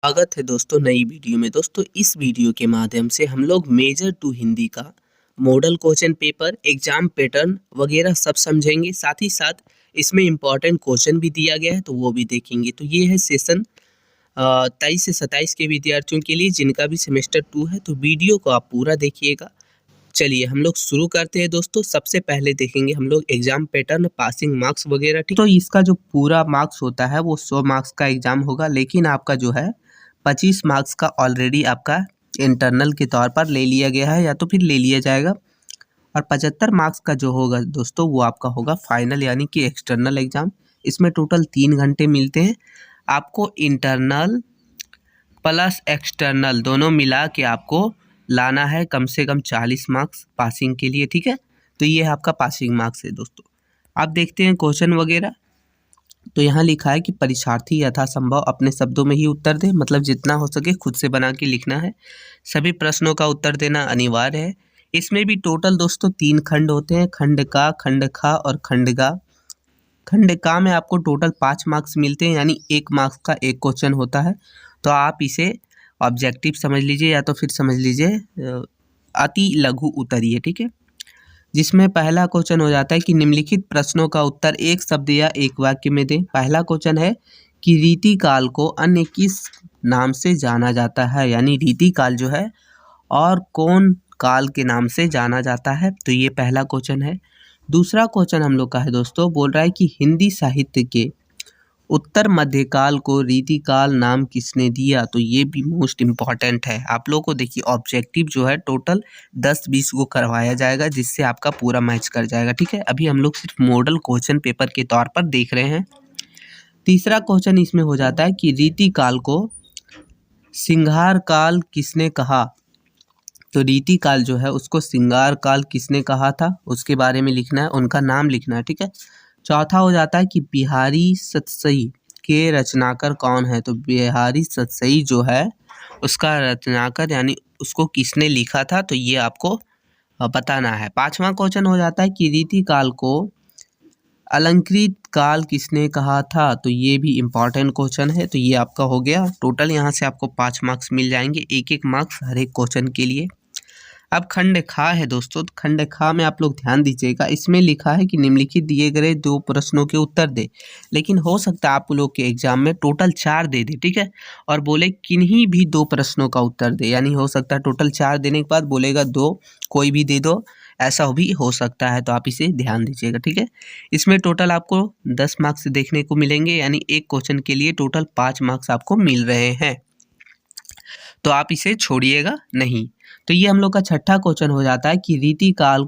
स्वागत है दोस्तों नई वीडियो में। दोस्तों इस वीडियो के माध्यम से हम लोग मेजर टू हिंदी का model question paper, exam pattern वगैरह सब समझेंगे। साथ ही साथ इसमें इम्पॉर्टेंट क्वेश्चन भी दिया गया है तो वो भी देखेंगे। तो ये है सेशन 23 से 27 के विद्यार्थियों के लिए जिनका भी सेमेस्टर 2 है। तो वीडियो को आप पूरा देखिएगा। चलिए हम लोग शुरू करते हैं दोस्तों। सबसे पहले देखेंगे हम लोग एग्जाम पैटर्न, पासिंग मार्क्स वगैरह। ठीक, तो इसका जो पूरा मार्क्स होता है वो 100 मार्क्स का एग्जाम होगा, लेकिन आपका जो है 25 मार्क्स का ऑलरेडी आपका इंटरनल के तौर पर ले लिया गया है या तो फिर ले लिया जाएगा। और 75 मार्क्स का जो होगा दोस्तों वो आपका होगा फाइनल यानी कि एक्सटर्नल एग्जाम। इसमें टोटल 3 घंटे मिलते हैं आपको। इंटरनल प्लस एक्सटर्नल दोनों मिला के आपको लाना है कम से कम 40 मार्क्स पासिंग के लिए। ठीक है, तो ये आपका पासिंग मार्क्स है दोस्तों। आप देखते हैं क्वेश्चन वगैरह। तो यहाँ लिखा है कि परीक्षार्थी यथासंभव अपने शब्दों में ही उत्तर दे, मतलब जितना हो सके खुद से बना के लिखना है। सभी प्रश्नों का उत्तर देना अनिवार्य है। इसमें भी टोटल दोस्तों 3 खंड होते हैं, खंड का, खंड खा और खंड गा। खंड का में आपको टोटल 5 मार्क्स मिलते हैं, यानी 1 मार्क्स का एक क्वेश्चन होता है। तो आप इसे ऑब्जेक्टिव समझ लीजिए या तो फिर समझ लीजिए अति लघु उत्तरीय। ठीक है, जिसमें पहला क्वेश्चन हो जाता है कि निम्नलिखित प्रश्नों का उत्तर एक शब्द या एक वाक्य में दें। पहला क्वेश्चन है कि रीतिकाल को अन्य किस नाम से जाना जाता है, यानी रीतिकाल जो है और कौन काल के नाम से जाना जाता है। तो ये पहला क्वेश्चन है। दूसरा क्वेश्चन हम लोग का है दोस्तों, बोल रहा है कि हिंदी साहित्य के उत्तर मध्यकाल को रीतिकाल नाम किसने दिया। तो ये भी मोस्ट इम्पॉर्टेंट है। आप लोगों को देखिए ऑब्जेक्टिव जो है टोटल 10-20 को करवाया जाएगा, जिससे आपका पूरा मैच कर जाएगा। ठीक है, अभी हम लोग सिर्फ मॉडल क्वेश्चन पेपर के तौर पर देख रहे हैं। तीसरा क्वेश्चन इसमें हो जाता है कि रीतिकाल को सिंगार काल किसने कहा। तो रीतिकाल जो है उसको सिंगार काल किसने कहा था उसके बारे में लिखना है, उनका नाम लिखना है। ठीक है, चौथा हो जाता है कि बिहारी सतसई के रचनाकार कौन है। तो बिहारी सतसई जो है उसका रचनाकार यानी उसको किसने लिखा था, तो ये आपको बताना है। पांचवा क्वेश्चन हो जाता है कि रीतिकाल को अलंकृत काल किसने कहा था। तो ये भी इम्पॉर्टेंट क्वेश्चन है। तो ये आपका हो गया टोटल, यहाँ से आपको 5 मार्क्स मिल जाएंगे, एक मार्क्स हर एक क्वेश्चन के लिए। अब खंड खा है दोस्तों। खंड खा में आप लोग ध्यान दीजिएगा, इसमें लिखा है कि निम्नलिखित दिए गए 2 प्रश्नों के उत्तर दे, लेकिन हो सकता है आप लोग के एग्जाम में टोटल 4 दे दे। ठीक है, और बोले किन्हीं भी 2 प्रश्नों का उत्तर दे, यानी हो सकता है टोटल 4 देने के बाद बोलेगा 2 कोई भी दे दो, ऐसा भी हो सकता है। तो आप इसे ध्यान दीजिएगा। ठीक है, इसमें टोटल आपको 10 मार्क्स देखने को मिलेंगे, यानी एक क्वेश्चन के लिए टोटल 5 मार्क्स आपको मिल रहे हैं। तो आप इसे छोड़िएगा नहीं। तो ये हम लोग का छठा क्वेश्चन हो जाता है कि रीतिकाल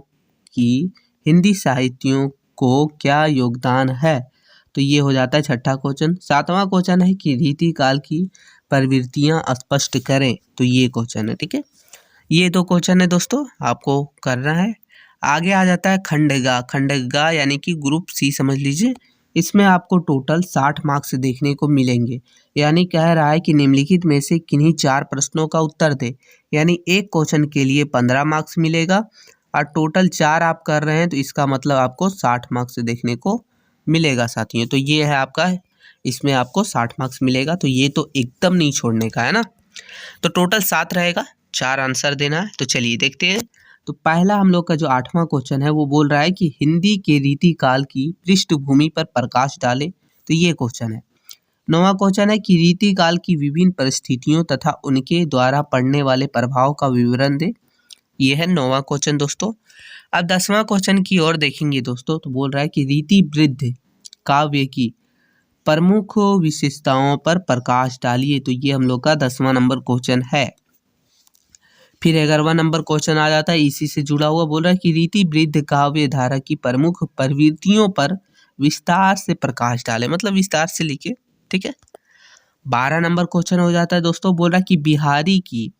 की हिंदी साहित्यों को क्या योगदान है। तो ये हो जाता है छठा क्वेश्चन। सातवां क्वेश्चन है कि रीतिकाल की प्रवृत्तियां स्पष्ट करें। तो ये क्वेश्चन है। ठीक है, ये 2 क्वेश्चन है दोस्तों आपको करना है। आगे आ जाता है खंडगा। खंडगा यानी कि ग्रुप सी समझ लीजिए। इसमें आपको टोटल 60 मार्क्स देखने को मिलेंगे, यानी कह रहा है कि निम्नलिखित में से किन्हीं 4 प्रश्नों का उत्तर दे, यानी एक क्वेश्चन के लिए 15 मार्क्स मिलेगा और टोटल 4 आप कर रहे हैं तो इसका मतलब आपको 60 मार्क्स देखने को मिलेगा साथियों। तो ये है आपका, इसमें आपको 60 मार्क्स मिलेगा। तो ये तो एकदम नहीं छोड़ने का है ना। तो टोटल 7 रहेगा, 4 आंसर देना है। तो चलिए देखते हैं। तो पहला हम लोग का जो 8वां क्वेश्चन है वो बोल रहा है कि हिंदी के रीतिकाल की पृष्ठभूमि पर प्रकाश डाले। तो ये क्वेश्चन है। 9वां क्वेश्चन है कि रीतिकाल की विभिन्न परिस्थितियों तथा उनके द्वारा पड़ने वाले प्रभाव का विवरण दे। ये है 9वां क्वेश्चन दोस्तों। अब 10वां क्वेश्चन की ओर देखेंगे दोस्तों। तो बोल रहा है कि रीति वृद्ध काव्य की प्रमुख विशेषताओं पर प्रकाश डालिए। तो ये हम लोग का 10वां नंबर क्वेश्चन है। फिर 11वां नंबर क्वेश्चन आ जाता है इसी से जुड़ा हुआ, बोल रहा है कि रीति वृद्ध काव्य धारा की प्रमुख प्रवृत्तियों पर विस्तार से प्रकाश डाले, मतलब विस्तार से लिखे। ठीक है, 12 नंबर क्वेश्चन हो जाता है दोस्तों, बोल रहा है कि बिहारी की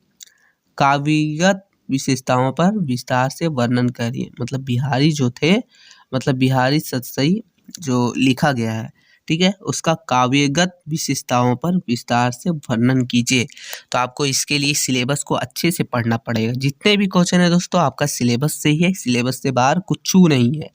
काव्यगत विशेषताओं पर विस्तार से वर्णन करिए। मतलब बिहारी जो थे, मतलब बिहारी सतसई जो लिखा गया है, ठीक है, उसका काव्यगत विशेषताओं पर विस्तार से वर्णन कीजिए। तो आपको इसके लिए सिलेबस को अच्छे से पढ़ना पड़ेगा। जितने भी क्वेश्चन है दोस्तों आपका सिलेबस से ही है, सिलेबस से बाहर कुछ नहीं है।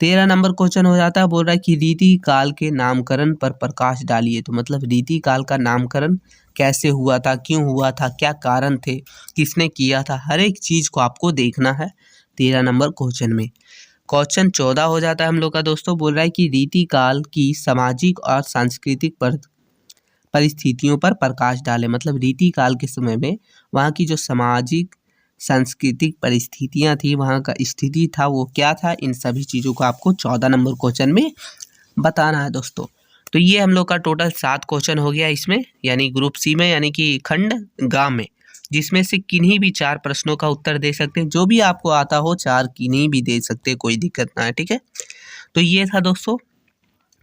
13 नंबर क्वेश्चन हो जाता है, बोल रहा है कि रीति काल के नामकरण पर प्रकाश डालिए। तो मतलब रीति काल का नामकरण कैसे हुआ था, क्यों हुआ था, क्या कारण थे, किसने किया था, हर एक चीज़ को आपको देखना है 13 नंबर क्वेश्चन में। क्वेश्चन 14 हो जाता है हम लोग का दोस्तों, बोल रहा है कि रीतिकाल की सामाजिक और सांस्कृतिक परिस्थितियों पर प्रकाश डाले। मतलब रीतिकाल के समय में वहाँ की जो सामाजिक सांस्कृतिक परिस्थितियाँ थी, वहाँ का स्थिति था, वो क्या था, इन सभी चीज़ों को आपको 14 नंबर क्वेश्चन में बताना है दोस्तों। तो ये हम लोग का टोटल 7 क्वेश्चन हो गया इसमें, यानी ग्रुप सी में, यानी कि खंड ग में, जिसमें से किन्हीं भी 4 प्रश्नों का उत्तर दे सकते हैं। जो भी आपको आता हो 4 किन्हीं भी दे सकते हैं, कोई दिक्कत ना है, ठीक है। तो ये था दोस्तों।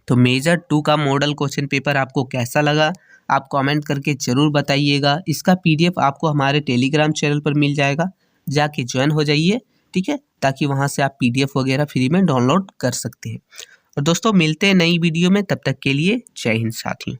तो मेजर 2 का मॉडल क्वेश्चन पेपर आपको कैसा लगा, आप कमेंट करके ज़रूर बताइएगा। इसका पीडीएफ आपको हमारे टेलीग्राम चैनल पर मिल जाएगा, जाके ज्वाइन हो जाइए, ठीक है, ताकि वहाँ से आप पीडीएफ वगैरह फ्री में डाउनलोड कर सकते हैं। और दोस्तों मिलते हैं नई वीडियो में, तब तक के लिए जय हिंद साथियों।